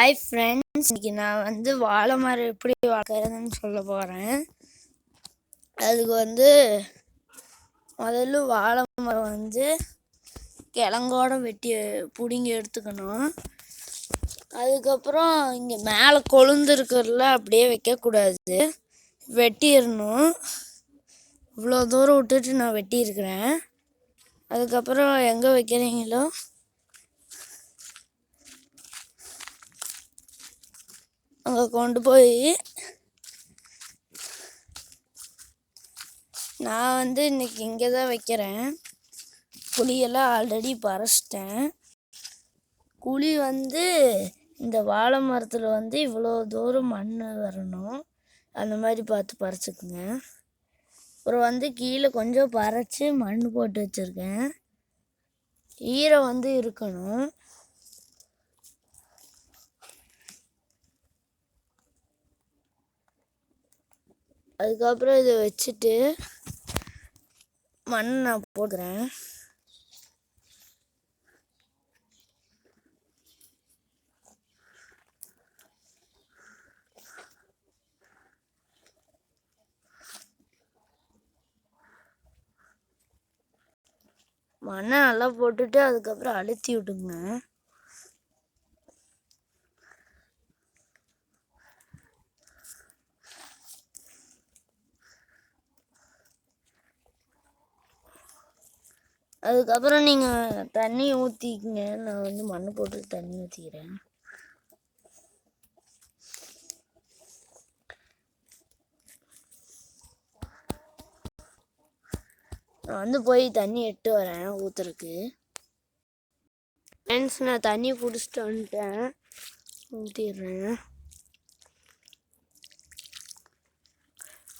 Hi friends, இன்னைக்கு நான் வந்து வாழை மரம் எப்படி வளர்க்குறதுன்னு சொல்ல போகிறேன். அதுக்கு முதல்ல வாழை மரம் கிழங்கோட வெட்டி பிடுங்கி எடுத்துக்கணும். அதுக்கப்புறம் இங்கே மேலே கொழுந்து இருக்கிறதுல அப்படியே வைக்கக்கூடாது, வெட்டிடணும். இவ்வளோ தூரம் விட்டுட்டு நான் வெட்டியிருக்கிறேன். அதுக்கப்புறம் எங்கே வைக்கிறீங்களோ அங்கே கொண்டு போய் நான் இன்னைக்கு இங்கே தான் வைக்கிறேன். குழியெல்லாம் ஆல்ரெடி பறிச்சிட்டேன். குழி இந்த வாழை மரத்தில் இவ்வளோ தூரம் மண் வரணும், அந்த மாதிரி பார்த்து பறிச்சுக்குங்க. அப்புறம் கீழே கொஞ்சம் பறித்து மண் போட்டு வச்சுருக்கேன். ஈரம் இருக்கணும். அதுக்கப்புறம் இதை வச்சுட்டு மண் நான் போடுறேன். மண்ணை நல்லா போட்டுட்டு அதுக்கப்புறம் அழுத்தி விட்டுங்க. அதுக்கப்புறம் நீங்கள் தண்ணி ஊற்றிக்குங்க. நான் மண் போட்டு தண்ணி ஊற்றிக்கிறேன். நான் போய் தண்ணி எட்டு வரேன் ஊற்றுறதுக்கு. ஃப்ரெண்ட்ஸ், நான் தண்ணி பிடிச்சிட்டு வந்துட்டேன், ஊற்றிடுறேன்.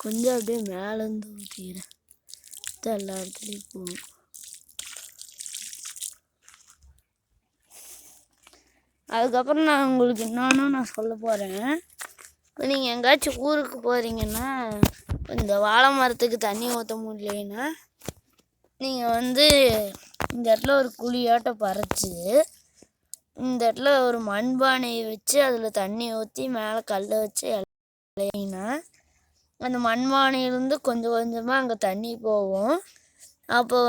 கொஞ்சம் அப்படியே மேலேருந்து ஊற்றிக்கிறேன், எல்லா இடத்துலையும் போகணும். அதுக்கப்புறம் நான் உங்களுக்கு நான் சொல்ல போகிறேன். நீங்கள் எங்கேயாச்சும் ஊருக்கு போகிறீங்கன்னா, இந்த வாழை மரத்துக்கு தண்ணி ஊற்ற முடியலைன்னா நீங்கள் இந்த இடத்துல ஒரு குழியாட்டை பறிச்சு இந்த இடத்துல ஒரு மண்பானையை வச்சு அதில் தண்ணி ஊற்றி மேலே கல் வச்சு இலையினா அந்த மண்பானையிலேருந்து கொஞ்சம் கொஞ்சமாக அங்கே தண்ணி போகும். அப்போ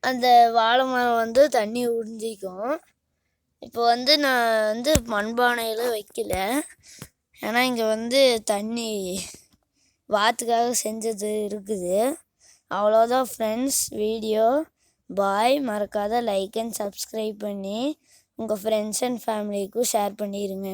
அந்த வாழை மரம் தண்ணி உறிஞ்சிக்கும். இப்போ நான் மண்பானையில் வைக்கல, ஏன்னா இங்கே தண்ணி வாத்துக்காக செஞ்சது இருக்குது. அவ்வளோதான் ஃப்ரெண்ட்ஸ், வீடியோ பாய். மறக்காத லைக் அண்ட் சப்ஸ்கிரைப் பண்ணி உங்கள் ஃப்ரெண்ட்ஸ் அண்ட் ஃபேமிலிக்கும் ஷேர் பண்ணிடுங்க.